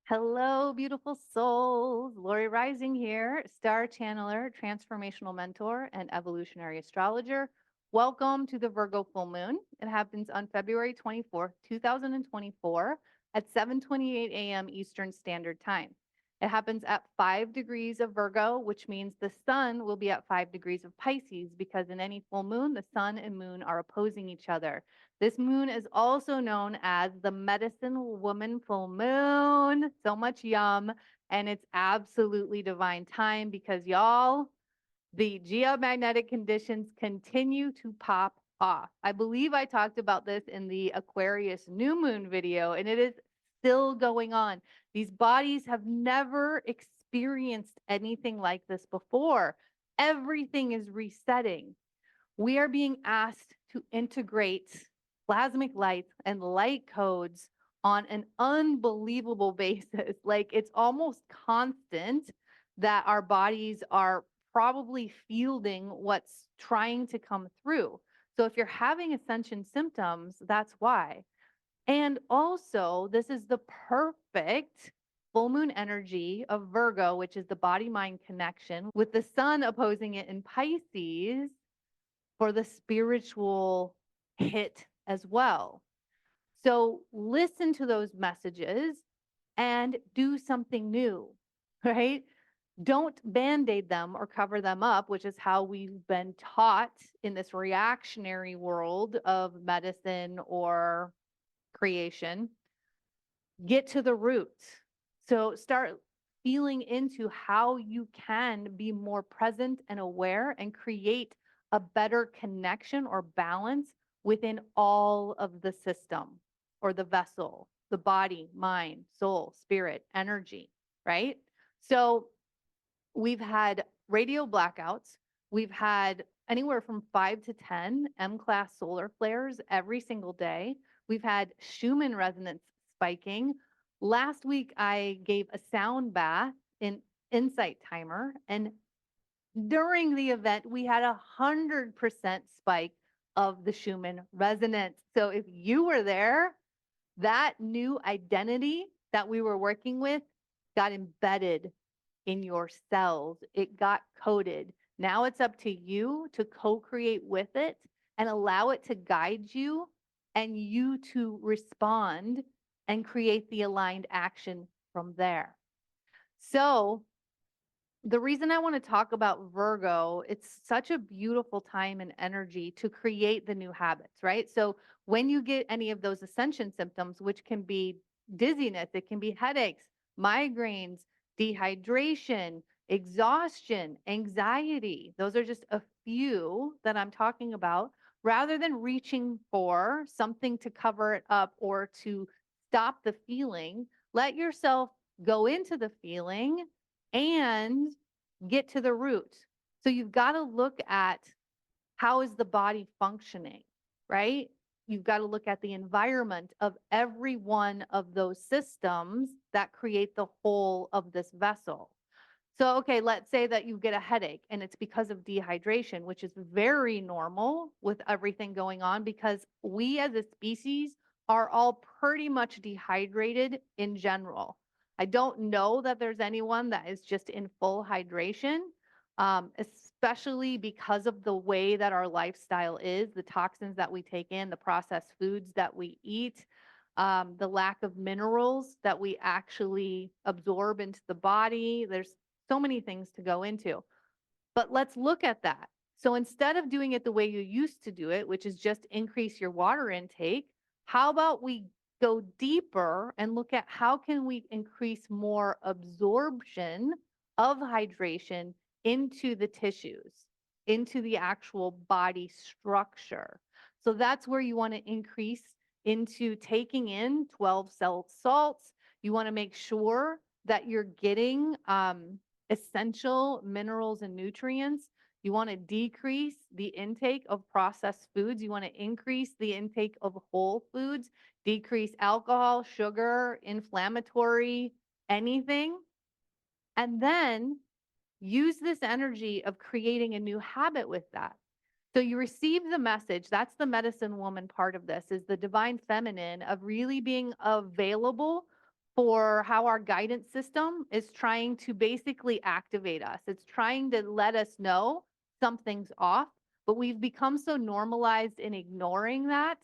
Hello, beautiful souls. Lori Rising here, star channeler, transformational mentor, and evolutionary astrologer. Welcome to the Virgo Full Moon. It happens on February 24th, 2024 at 7:28 a.m. Eastern Standard Time. It happens at 5 degrees of Virgo, which means the sun will be at 5 degrees of Pisces because in any full moon, the sun and moon are opposing each other. This moon is also known as the medicine woman full moon. So much yum. And it's absolutely divine time because y'all, the geomagnetic conditions continue to pop off. I believe I talked about this in the Aquarius new moon video, and it is still going on. These bodies have never experienced anything like this before. Everything is resetting. We are being asked to integrate plasmic light and light codes on an unbelievable basis. Like it's almost constant that our bodies are probably fielding what's trying to come through. So if you're having ascension symptoms, that's why. And also, this is the perfect full moon energy of Virgo, which is the body mind connection, with the sun opposing it in Pisces for the spiritual hit as well. So listen to those messages and do something new, right? Don't band-aid them or cover them up, which is how we've been taught in this reactionary world of medicine or creation. Get to the root. So start feeling into how you can be more present and aware and create a better connection or balance within all of the system or the vessel, the body, mind, soul, spirit, energy, right? So we've had radio blackouts. We've had anywhere from 5 to 10 M-class solar flares every single day. We've had Schumann resonance spiking. Last week, I gave a sound bath in Insight Timer, and during the event, we had 100% spike of the Schumann resonance. So if you were there, that new identity that we were working with got embedded in your cells. It got coded. Now it's up to you to co-create with it and allow it to guide you and you to respond and create the aligned action from there. So the reason I want to talk about Virgo, it's such a beautiful time and energy to create the new habits, right? So when you get any of those ascension symptoms, which can be dizziness, it can be headaches, migraines, dehydration, exhaustion, anxiety, those are just a few that I'm talking about. Rather than reaching for something to cover it up or to stop the feeling, let yourself go into the feeling and get to the root. So you've got to look at how is the body functioning, right? You've got to look at the environment of every one of those systems that create the whole of this vessel. So, okay, let's say that you get a headache and it's because of dehydration, which is very normal with everything going on because we as a species are all pretty much dehydrated in general. I don't know that there's anyone that is just in full hydration, especially because of the way that our lifestyle is, the toxins that we take in, the processed foods that we eat, the lack of minerals that we actually absorb into the body. There's so many things to go into. But let's look at that. So instead of doing it the way you used to do it, which is just increase your water intake, how about we go deeper and look at how can we increase more absorption of hydration into the tissues, into the actual body structure. So that's where you want to increase into taking in 12 salts. You want to make sure that you're getting essential minerals and nutrients. You want to decrease the intake of processed foods. You want to increase the intake of whole foods, decrease alcohol, sugar, inflammatory, anything. And then use this energy of creating a new habit with that. So you receive the message. That's the medicine woman part of this, is the divine feminine of really being available for how our guidance system is trying to basically activate us. It's trying to let us know something's off, but we've become so normalized in ignoring that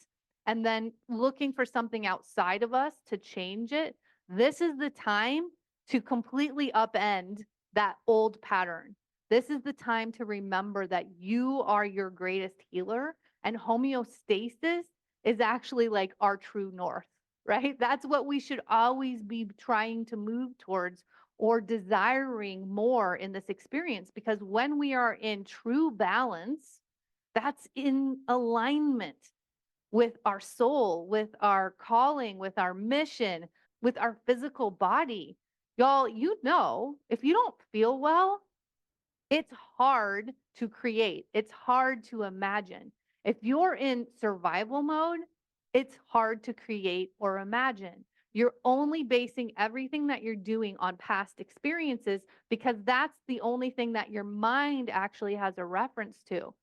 and then looking for something outside of us to change it. This is the time to completely upend that old pattern. This is the time to remember that you are your greatest healer, and homeostasis is actually like our true north, right? That's what we should always be trying to move towards or desiring more in this experience, because when we are in true balance, that's in alignment with our soul, with our calling, with our mission, with our physical body. Y'all, you know, if you don't feel well, it's hard to create. It's hard to imagine. If you're in survival mode, it's hard to create or imagine. You're only basing everything that you're doing on past experiences because that's the only thing that your mind actually has a reference to.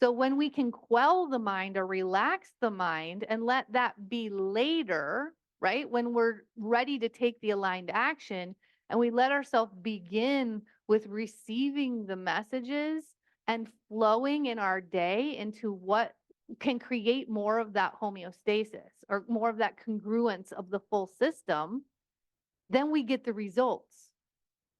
So when we can quell the mind or relax the mind and let that be later, right? When we're ready to take the aligned action and we let ourselves begin with receiving the messages and flowing in our day into what can create more of that homeostasis or more of that congruence of the full system, then we get the results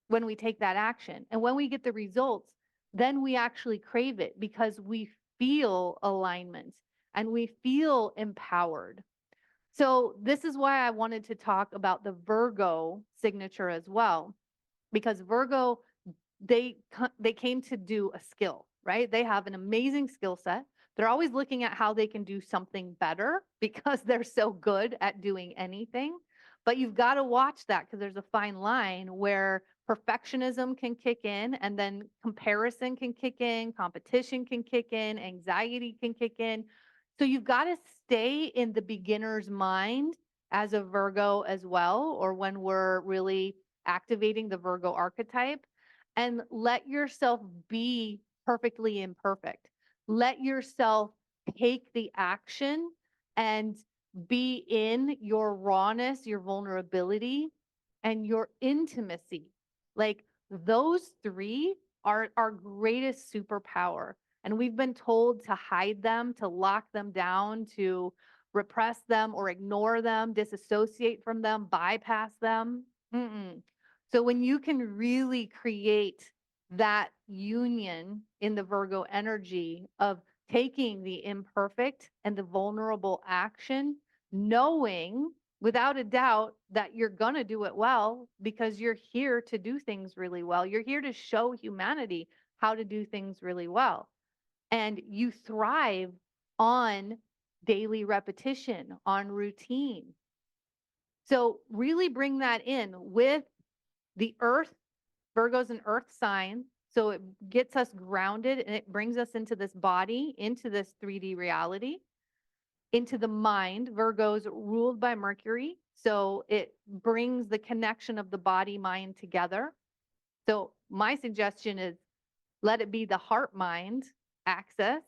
when we take that action. And when we get the results, then we actually crave it because we feel alignment and we feel empowered. So this is why I wanted to talk about the Virgo signature as well, because Virgo, they came to do a skill, right? They have an amazing skill set. They're always looking at how they can do something better because they're so good at doing anything. But you've got to watch that because there's a fine line where perfectionism can kick in and then comparison can kick in, competition can kick in, anxiety can kick in. So you've got to stay in the beginner's mind as a Virgo as well, or when we're really activating the Virgo archetype, and let yourself be perfectly imperfect. Let yourself take the action and be in your rawness, your vulnerability, and your intimacy. Like those three are our greatest superpower. And we've been told to hide them, to lock them down, to repress them or ignore them, disassociate from them, bypass them. Mm-mm. So when you can really create that union in the Virgo energy of taking the imperfect and the vulnerable action, knowing without a doubt that you're going to do it well because you're here to do things really well. You're here to show humanity how to do things really well. And you thrive on daily repetition, on routine. So really bring that in with the earth. Virgo's an earth sign. So it gets us grounded and it brings us into this body, into this 3D reality, into the mind. Virgo's ruled by Mercury. So it brings the connection of the body mind together. So my suggestion is let it be the heart mind axis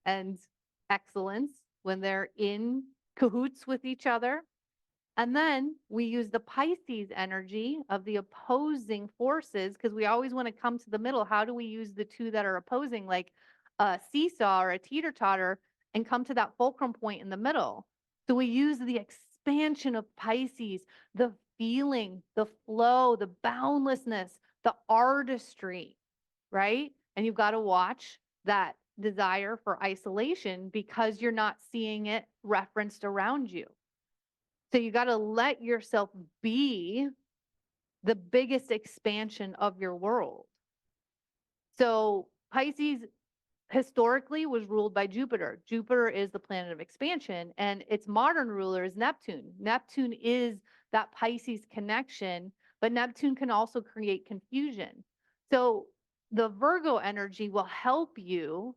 and excellence when they're in cahoots with each other. And then we use the Pisces energy of the opposing forces because we always want to come to the middle. How do we use the two that are opposing, like a seesaw or a teeter-totter, and come to that fulcrum point in the middle? So we use the expansion of Pisces, the feeling, the flow, the boundlessness, the artistry, right? And you've got to watch that desire for isolation because you're not seeing it referenced around you. So you got to let yourself be the biggest expansion of your world. So Pisces historically was ruled by Jupiter. Jupiter is the planet of expansion, and its modern ruler is Neptune. Neptune is that Pisces connection, but Neptune can also create confusion. So the Virgo energy will help you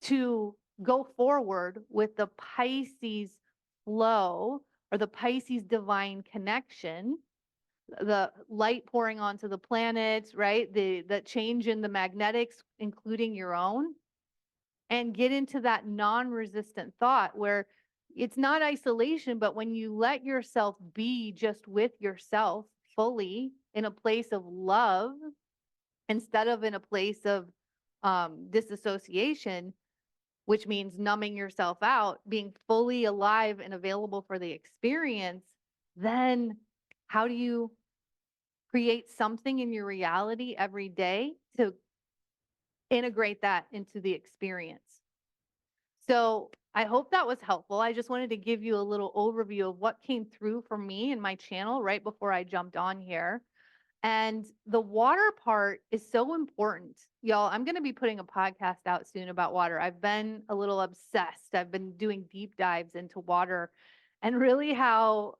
to go forward with the Pisces flow or the Pisces divine connection, the light pouring onto the planets, right? The change in the magnetics, including your own, and get into that non-resistant thought where It's not isolation, but when you let yourself be just with yourself fully in a place of love instead of in a place of disassociation, which means numbing yourself out, being fully alive and available for the experience, then how do you create something in your reality every day to integrate that into the experience? So I hope that was helpful. I just wanted to give you a little overview of what came through for me in my channel right before I jumped on here. And the water part is so important. Y'all, I'm going to be putting a podcast out soon about water. I've been a little obsessed. I've been doing deep dives into water and really how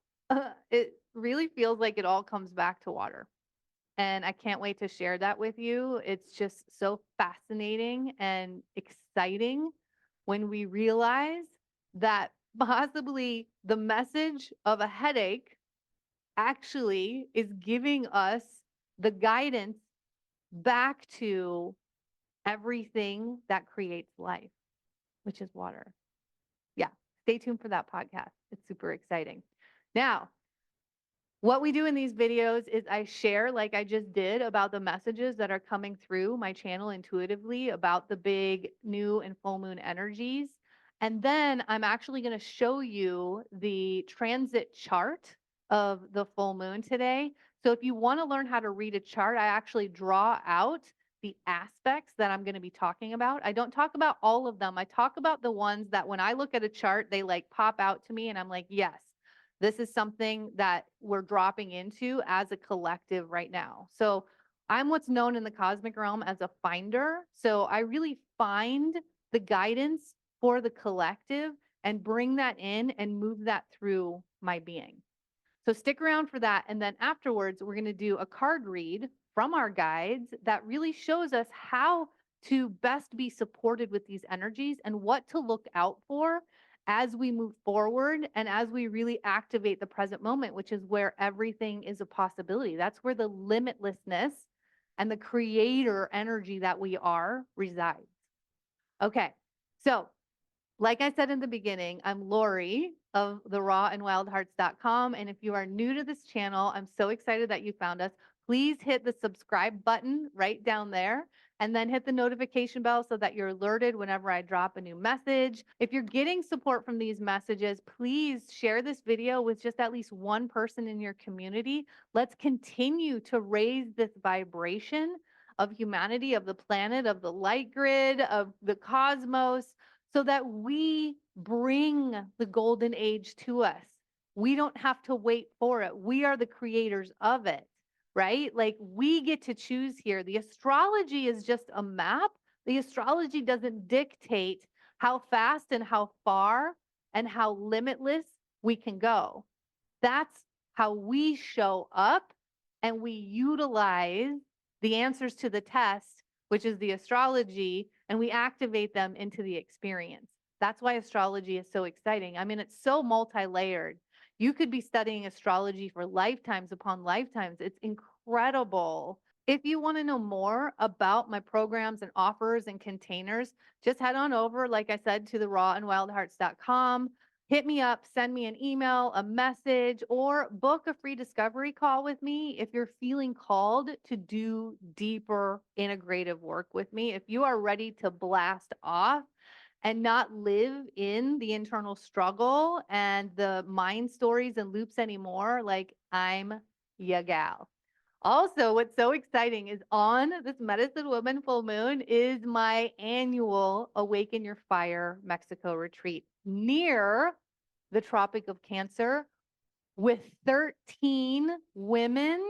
it really feels like it all comes back to water. And I can't wait to share that with you. It's just so fascinating and exciting when we realize that possibly the message of a headache actually is giving us the guidance back to everything that creates life, which is water. Yeah, stay tuned for that podcast. It's super exciting. Now, what we do in these videos is I share, like I just did, about the messages that are coming through my channel intuitively about the big new and full moon energies. And then I'm actually going to show you the transit chart of the full moon today. So if you want to learn how to read a chart, I actually draw out the aspects that I'm going to be talking about. I don't talk about all of them. I talk about the ones that when I look at a chart, they like pop out to me and I'm like, yes, this is something that we're dropping into as a collective right now. So I'm what's known in the cosmic realm as a finder. So I really find the guidance for the collective and bring that in and move that through my being. So stick around for that. And then afterwards, we're going to do a card read from our guides that really shows us how to best be supported with these energies and what to look out for as we move forward and as we really activate the present moment, which is where everything is a possibility. That's where the limitlessness and the creator energy that we are resides. Okay, so like I said in the beginning, I'm Lori of the rawandwildhearts.com. And if you are new to this channel, I'm so excited that you found us. Please hit the subscribe button right down there and then hit the notification bell so that you're alerted whenever I drop a new message. If you're getting support from these messages, please share this video with just at least one person in your community. Let's continue to raise this vibration of humanity, of the planet, of the light grid, of the cosmos, so that we bring the golden age to us. We don't have to wait for it. We are the creators of it, right? Like we get to choose here. The astrology is just a map. The astrology doesn't dictate how fast and how far and how limitless we can go. That's how we show up and we utilize the answers to the test, which is the astrology, and we activate them into the experience. That's why astrology is so exciting. I mean, it's so multi-layered. You could be studying astrology for lifetimes upon lifetimes. It's incredible. If you want to know more about my programs and offers and containers, just head on over, like I said, to the rawandwildhearts.com. Hit me up, send me an email, a message, or book a free discovery call with me if you're feeling called to do deeper integrative work with me. If you are ready to blast off and not live in the internal struggle and the mind stories and loops anymore, like I'm ya gal. Also, what's so exciting is on this Medicine Woman full moon is my annual Awaken Your Fire Mexico retreat near the Tropic of Cancer with 13 women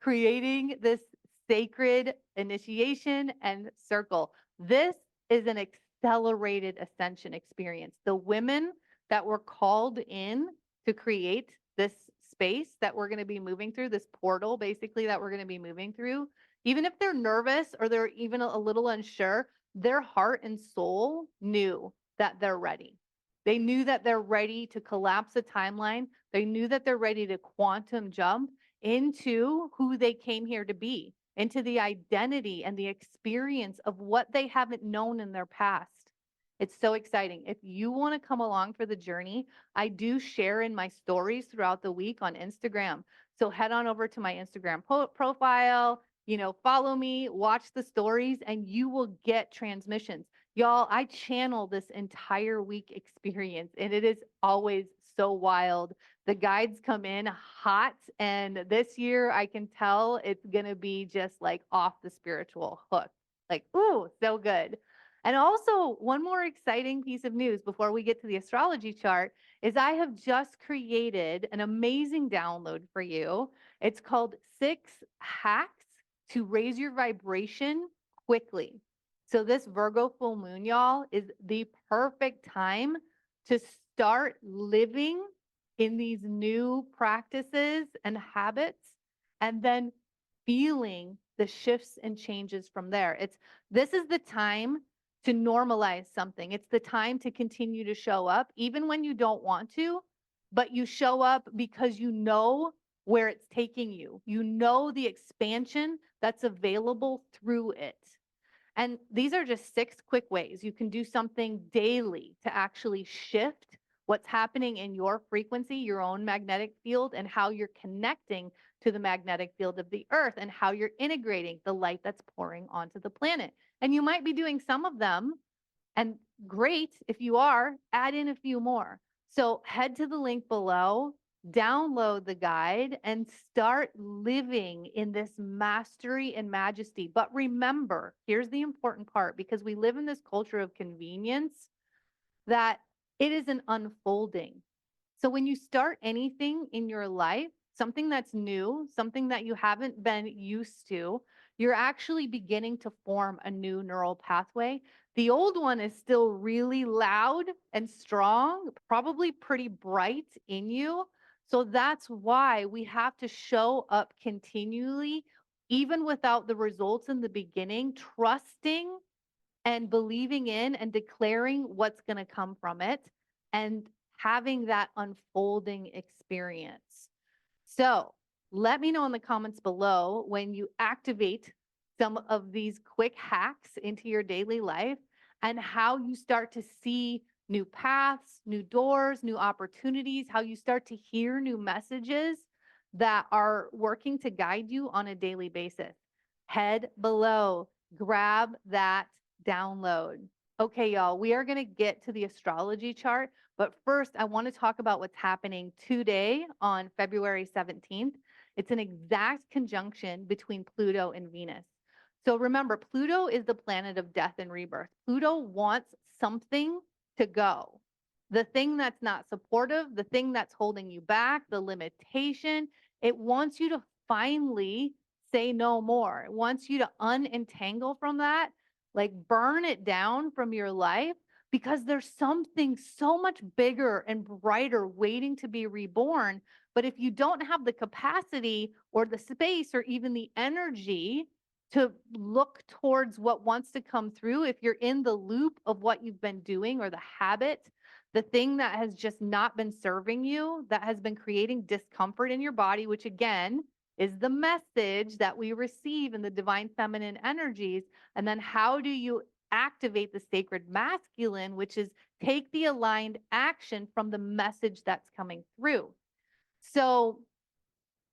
creating this sacred initiation and circle. This is an accelerated ascension experience. The women that were called in to create this space that we're going to be moving through, this portal basically that we're going to be moving through, even if they're nervous or they're even a little unsure, their heart and soul knew that they're ready. They knew that they're ready to collapse a timeline. They knew that they're ready to quantum jump into who they came here to be, into the identity and the experience of what they haven't known in their past. It's so exciting. If you want to come along for the journey, I do share in my stories throughout the week on Instagram. So head on over to my Instagram profile, follow me, watch the stories, and you will get transmissions. Y'all, I channel this entire week experience, and it is always so wild. The guides come in hot, and this year I can tell it's going to be just like off the spiritual hook. Like, ooh, so good. And also, one more exciting piece of news before we get to the astrology chart is I have just created an amazing download for you. It's called 6 Hacks to Raise Your Vibration Quickly. So, this Virgo full moon, y'all, is the perfect time to start living in these new practices and habits and then feeling the shifts and changes from there. This is the time to normalize something. It's the time to continue to show up, even when you don't want to, but you show up because you know where it's taking you. You know the expansion that's available through it. And these are just 6 quick ways you can do something daily to actually shift what's happening in your frequency, your own magnetic field, and how you're connecting to the magnetic field of the earth and how you're integrating the light that's pouring onto the planet. And you might be doing some of them, and great if you are, add in a few more. So head to the link below, download the guide, and start living in this mastery and majesty. But remember, here's the important part, because we live in this culture of convenience, that it is an unfolding. So when you start anything in your life, something that's new, something that you haven't been used to, you're actually beginning to form a new neural pathway. The old one is still really loud and strong, probably pretty bright in you. So that's why we have to show up continually, even without the results in the beginning, trusting and believing in and declaring what's going to come from it and having that unfolding experience. So let me know in the comments below when you activate some of these quick hacks into your daily life and how you start to see new paths, new doors, new opportunities, how you start to hear new messages that are working to guide you on a daily basis. Head below, grab that download. Okay, y'all, we are going to get to the astrology chart, but first I want to talk about what's happening today on February 17th. It's an exact conjunction between Pluto and Venus. So remember, Pluto is the planet of death and rebirth. Pluto wants something to go. The thing that's not supportive, the thing that's holding you back, the limitation, it wants you to finally say no more. It wants you to unentangle from that, like burn it down from your life, because there's something so much bigger and brighter waiting to be reborn. But if you don't have the capacity or the space or even the energy to look towards what wants to come through, if you're in the loop of what you've been doing or the habit, the thing that has just not been serving you, that has been creating discomfort in your body, which again is the message that we receive in the divine feminine energies. And then how do you activate the sacred masculine, which is take the aligned action from the message that's coming through? So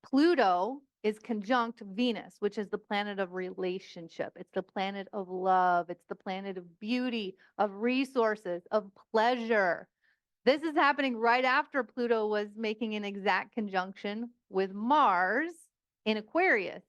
Pluto is conjunct Venus, which is the planet of relationship. It's the planet of love. It's the planet of beauty, of resources, of pleasure. This is happening right after Pluto was making an exact conjunction with Mars in Aquarius.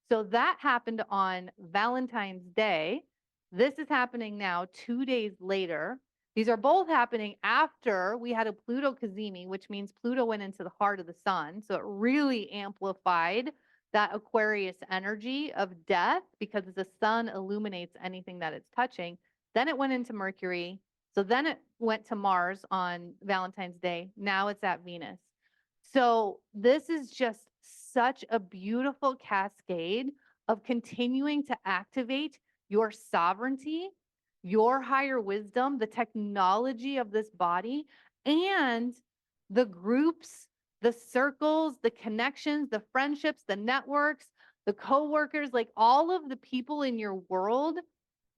So that happened on Valentine's Day. This is happening now 2 days later. These are both happening after we had a Pluto cazimi, which means Pluto went into the heart of the sun. So it really amplified that Aquarius energy of death, because the sun illuminates anything that it's touching. Then it went into Mercury. So then it went to Mars on Valentine's Day. Now it's at Venus. So this is just such a beautiful cascade of continuing to activate your sovereignty, your higher wisdom, the technology of this body, and the groups, the circles, the connections, the friendships, the networks, the coworkers, like all of the people in your world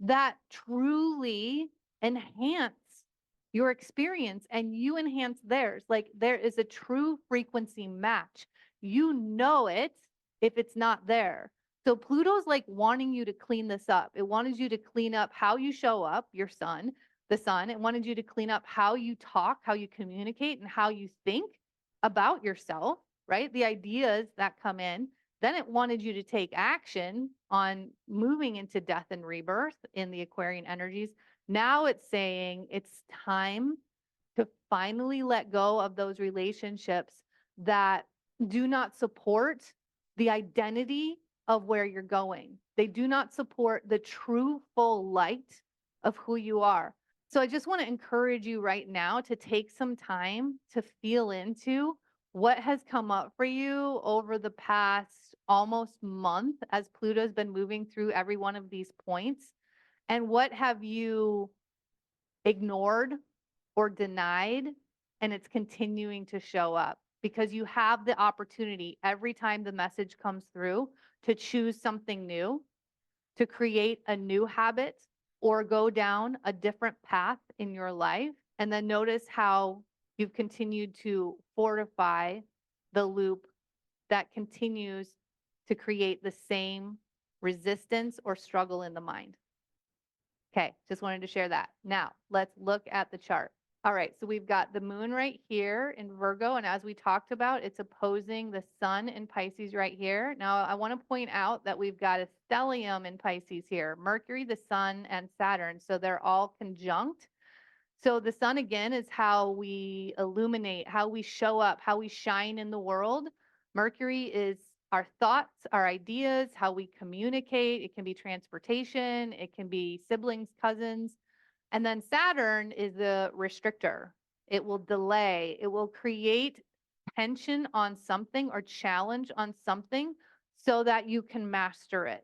that truly enhance your experience and you enhance theirs. Like there is a true frequency match. You know it if it's not there. So Pluto's like wanting you to clean this up. It wanted you to clean up how you show up, your sun, the sun. It wanted you to clean up how you talk, how you communicate, and how you think about yourself, right? The ideas that come in. Then it wanted you to take action on moving into death and rebirth in the Aquarian energies. Now it's saying it's time to finally let go of those relationships that do not support the identity of where you're going. They do not support the true full light of who you are. So I just want to encourage you right now to take some time to feel into what has come up for you over the past almost month as Pluto's been moving through every one of these points. And what have you ignored or denied, and it's continuing to show up? Because you have the opportunity every time the message comes through to choose something new, to create a new habit, or go down a different path in your life. And then notice how you've continued to fortify the loop that continues to create the same resistance or struggle in the mind. Okay, just wanted to share that. Now, let's look at the chart. All right, so we've got the moon right here in Virgo, and as we talked about, it's opposing the sun in Pisces right here. Now, I want to point out that we've got a stellium in Pisces here, Mercury, the sun, and Saturn, so they're all conjunct. So the sun, again, is how we illuminate, how we show up, how we shine in the world. Mercury is our thoughts, our ideas, how we communicate. It can be transportation, it can be siblings, cousins. And then Saturn is the restrictor. It will delay, it will create tension on something or challenge on something so that you can master it.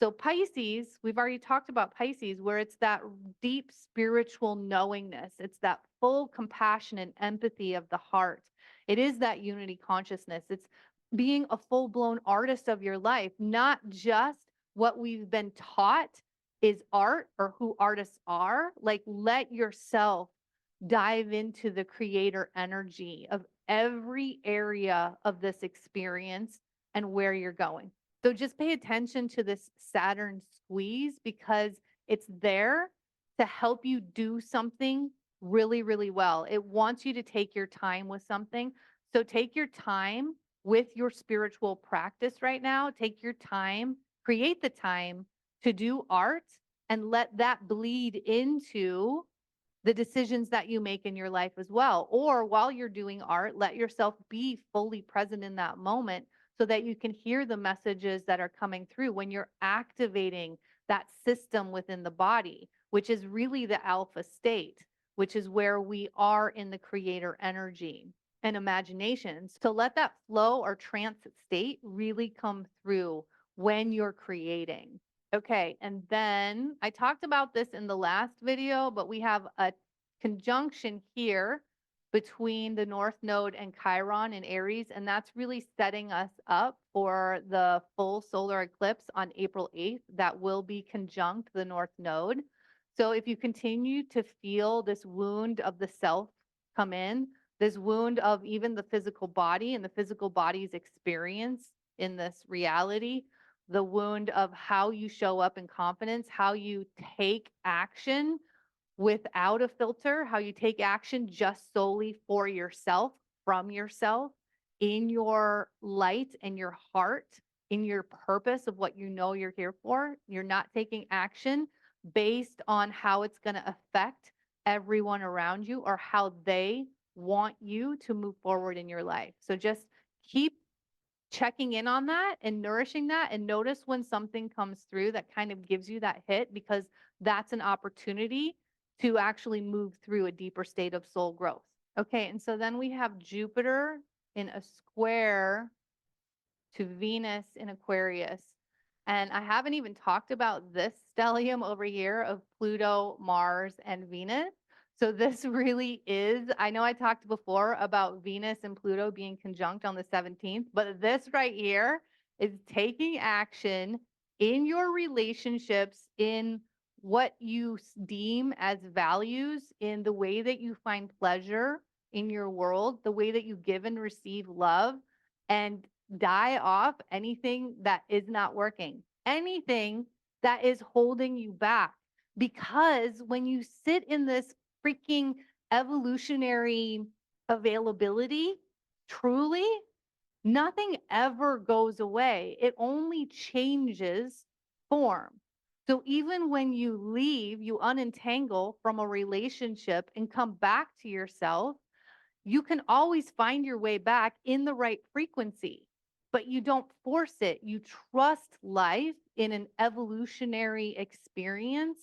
So Pisces, we've already talked about Pisces, where it's that deep spiritual knowingness. It's that full compassion and empathy of the heart. It is that unity consciousness. It's being a full-blown artist of your life, not just what we've been taught is art or who artists are. Like, let yourself dive into the creator energy of every area of this experience and where you're going. So just pay attention to this Saturn squeeze because it's there to help you do something really, really well. It wants you to take your time with something. So take your time with your spiritual practice right now. Take your time, create the time to do art and let that bleed into the decisions that you make in your life as well. Or while you're doing art, let yourself be fully present in that moment so that you can hear the messages that are coming through when you're activating that system within the body, which is really the alpha state, which is where we are in the creator energy and imagination. So let that flow or trance state really come through when you're creating. Okay, and then I talked about this in the last video, but we have a conjunction here between the North Node and Chiron in Aries, and that's really setting us up for the full solar eclipse on April 8th that will be conjunct the North Node. So if you continue to feel this wound of the self come in, this wound of even the physical body and the physical body's experience in this reality, the wound of how you show up in confidence, how you take action without a filter, how you take action just solely for yourself, from yourself, in your light and your heart, in your purpose of what you know you're here for. You're not taking action based on how it's going to affect everyone around you or how they want you to move forward in your life. So just keep checking in on that and nourishing that, and notice when something comes through that kind of gives you that hit, because that's an opportunity to actually move through a deeper state of soul growth. Okay, and so then we have Jupiter in a square to Venus in Aquarius. And I haven't even talked about this stellium over here of Pluto, Mars, and Venus. So this really is, I know I talked before about Venus and Pluto being conjunct on the 17th, but this right here is taking action in your relationships, in what you deem as values in the way that you find pleasure in your world, the way that you give and receive love, and die off anything that is not working, anything that is holding you back. Because when you sit in this freaking evolutionary availability, truly, nothing ever goes away. It only changes form. So even when you leave, you unentangle from a relationship and come back to yourself, you can always find your way back in the right frequency, but you don't force it. You trust life in an evolutionary experience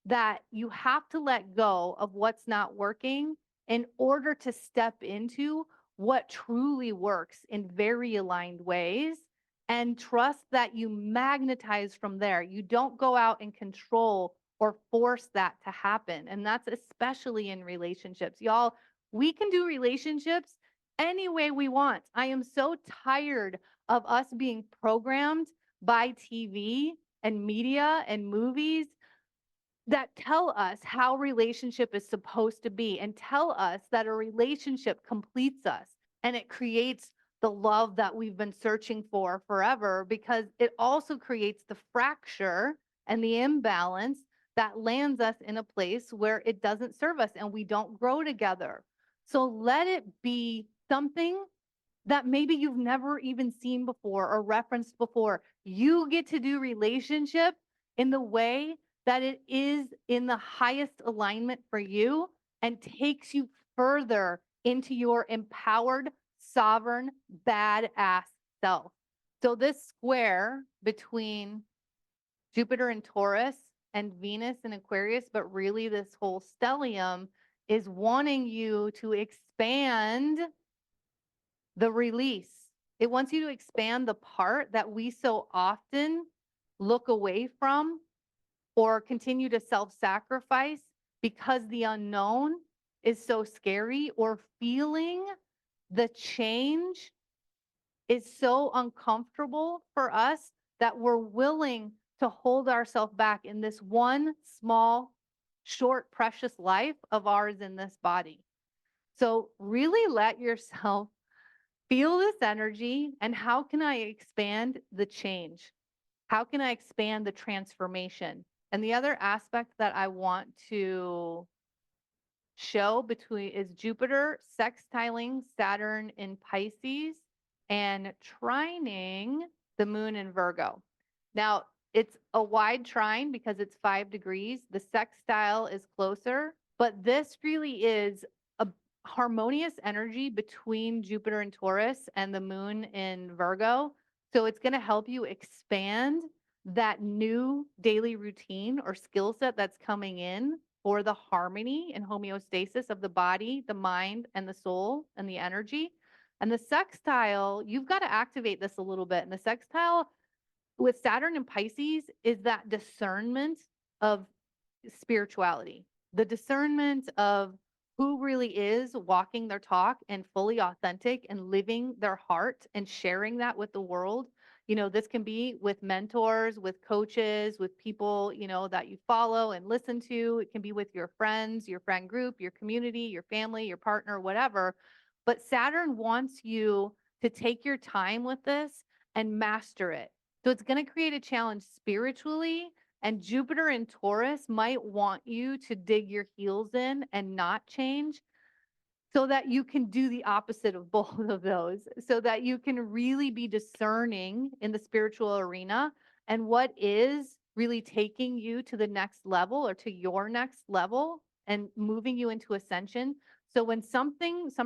that you have to let go of what's not working in order to step into what truly works in very aligned ways, and trust that you magnetize from there. You don't go out and control or force that to happen. And that's especially in relationships. Y'all, we can do relationships any way we want. I am so tired of us being programmed by TV and media and movies that tell us how relationship is supposed to be and tell us that a relationship completes us and it creates the love that we've been searching for forever, because it also creates the fracture and the imbalance that lands us in a place where it doesn't serve us and we don't grow together. So let it be something that maybe you've never even seen before or referenced before. You get to do relationship in the way that it is in the highest alignment for you and takes you further into your empowered, sovereign, badass self. So this square between Jupiter and Taurus and Venus and Aquarius, but really this whole stellium is wanting you to expand the release. It wants you to expand the part that we so often look away from or continue to self-sacrifice because the unknown is so scary, or feeling the change is so uncomfortable for us that we're willing to hold ourselves back in this one small, short, precious life of ours in this body. So really let yourself feel this energy, and how can I expand the change? How can I expand the transformation? And the other aspect that I want to show between is Jupiter sextiling Saturn in Pisces and trining the moon in Virgo. Now, it's a wide trine because it's 5 degrees. The sextile is closer, but this really is a harmonious energy between Jupiter and Taurus and the moon in Virgo. So it's going to help you expand that new daily routine or skill set that's coming in for the harmony and homeostasis of the body, the mind, and the soul and the energy. And the sextile, you've got to activate this a little bit. And the sextile with Saturn and Pisces is that discernment of spirituality, the discernment of who really is walking their talk and fully authentic and living their heart and sharing that with the world. You know, this can be with mentors, with coaches, with people, you know, that you follow and listen to. It can be with your friends, your friend group, your community, your family, your partner, whatever. But Saturn wants you to take your time with this and master it. So it's going to create a challenge spiritually, and Jupiter in Taurus might want you to dig your heels in and not change, so that you can do the opposite of both of those, so that you can really be discerning in the spiritual arena and what is really taking you to the next level or to your next level and moving you into ascension. So when some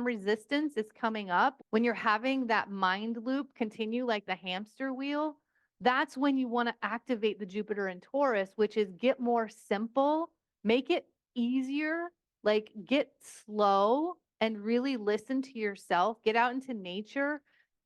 resistance is coming up, when you're having that mind loop continue like the hamster wheel, that's when you want to activate the Jupiter in Taurus, which is get more simple, make it easier, like get slow and really listen to yourself, get out into nature,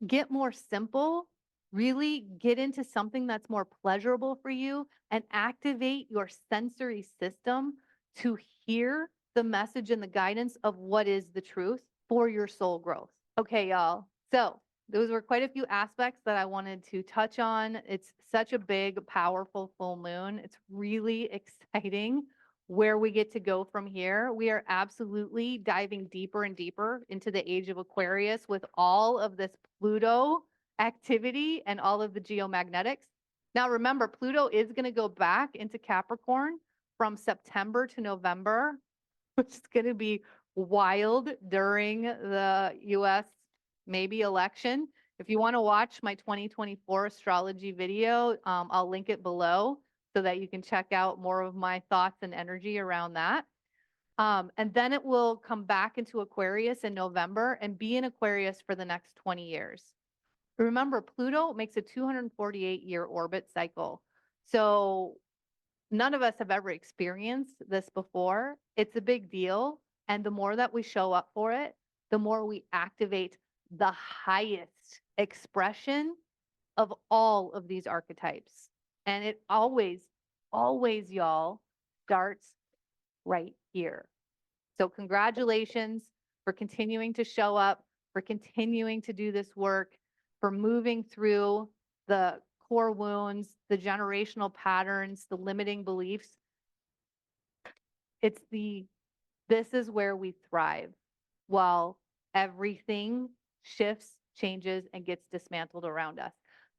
get more simple, really get into something that's more pleasurable for you, and activate your sensory system to hear the message and the guidance of what is the truth for your soul growth. Okay, y'all. So those were quite a few aspects that I wanted to touch on. It's such a big, powerful full moon. It's really exciting where we get to go from here. We are absolutely diving deeper and deeper into the age of Aquarius with all of this Pluto activity and all of the geomagnetics. Now, remember, Pluto is going to go back into Capricorn from September to November, which is going to be wild during the US maybe election. If you want to watch my 2024 astrology video, I'll link it below so that you can check out more of my thoughts and energy around that. And then it will come back into Aquarius in November and be in Aquarius for the next 20 years. Remember, Pluto makes a 248-year orbit cycle. So none of us have ever experienced this before. It's a big deal. And the more that we show up for it, the more we activate the highest expression of all of these archetypes. And it always, y'all, starts right here. So congratulations for continuing to show up, for continuing to do this work, for moving through the core wounds, the generational patterns, the limiting beliefs. This is where we thrive while everything shifts, changes, and gets dismantled around us.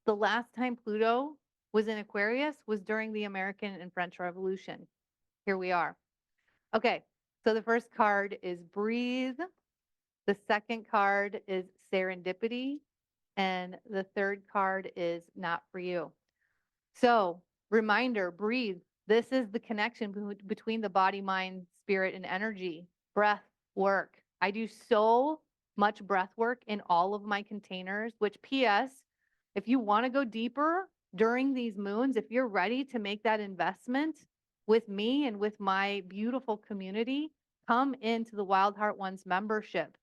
The last time Pluto was in Aquarius was during the American and French Revolution. Here we are. Okay, so the first card is breathe. The second card is serendipity. And the third card is not for you. So reminder, breathe. This is the connection between the body, mind, spirit, and energy. Breath work. I do so much breath work in all of my containers, which PS, if you want to go deeper during these moons, if you're ready to make that investment with me and with my beautiful community, come into the Wild Heart Ones membership.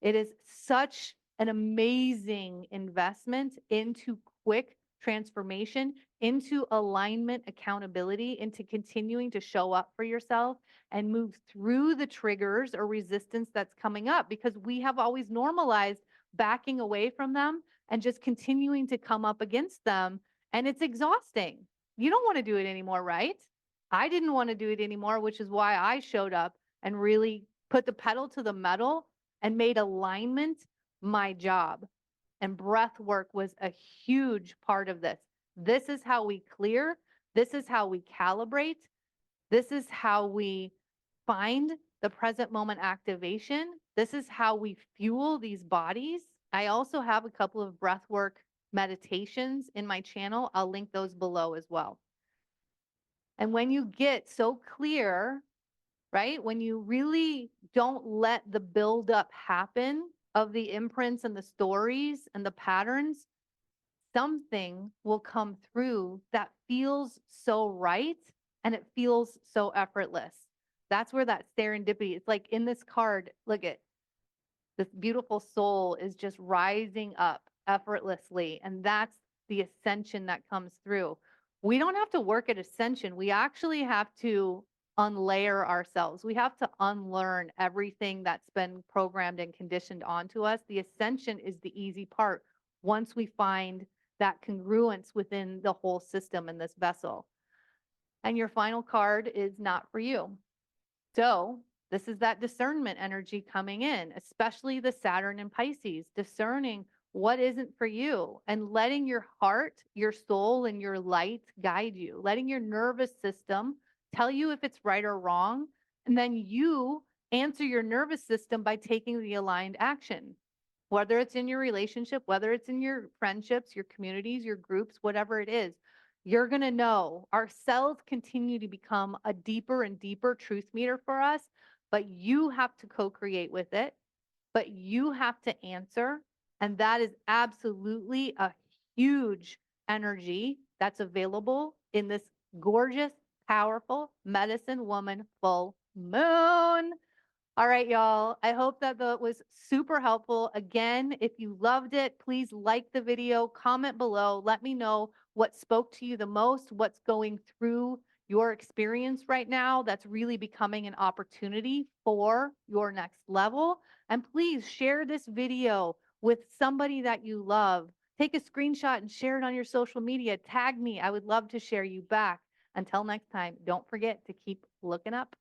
It is such an amazing investment into quick transformation, into alignment, accountability, into continuing to show up for yourself and move through the triggers or resistance that's coming up, because we have always normalized backing away from them and just continuing to come up against them. And it's exhausting. You don't want to do it anymore, right? I didn't want to do it anymore, which is why I showed up and really put the pedal to the metal and made alignment my job. And breath work was a huge part of this. This is how we clear. This is how we calibrate. This is how we find the present moment activation. This is how we fuel these bodies. I also have a couple of breath work meditations in my channel. I'll link those below as well. And when you get so clear, right, when you really don't let the buildup happen of the imprints and the stories and the patterns, something will come through that feels so right and it feels so effortless. That's where that serendipity, it's like in this card, look at this beautiful soul is just rising up effortlessly. And that's the ascension that comes through. We don't have to work at ascension. We actually have to unlayer ourselves. We have to unlearn everything that's been programmed and conditioned onto us. The ascension is the easy part once we find that congruence within the whole system in this vessel. And your final card is not for you. So this is that discernment energy coming in, especially the Saturn and Pisces, discerning what isn't for you and letting your heart, your soul, and your light guide you, letting your nervous system tell you if it's right or wrong. And then you answer your nervous system by taking the aligned action, whether it's in your relationship, whether it's in your friendships, your communities, your groups, whatever it is. You're going to know our cells continue to become a deeper and deeper truth meter for us, but you have to co-create with it, but you have to answer. And that is absolutely a huge energy that's available in this gorgeous, powerful medicine woman full moon. All right, y'all. I hope that was super helpful. Again, if you loved it, please like the video, comment below. Let me know what spoke to you the most, what's going through your experience right now that's really becoming an opportunity for your next level. And please share this video with somebody that you love. Take a screenshot and share it on your social media. Tag me. I would love to share you back. Until next time, don't forget to keep looking up.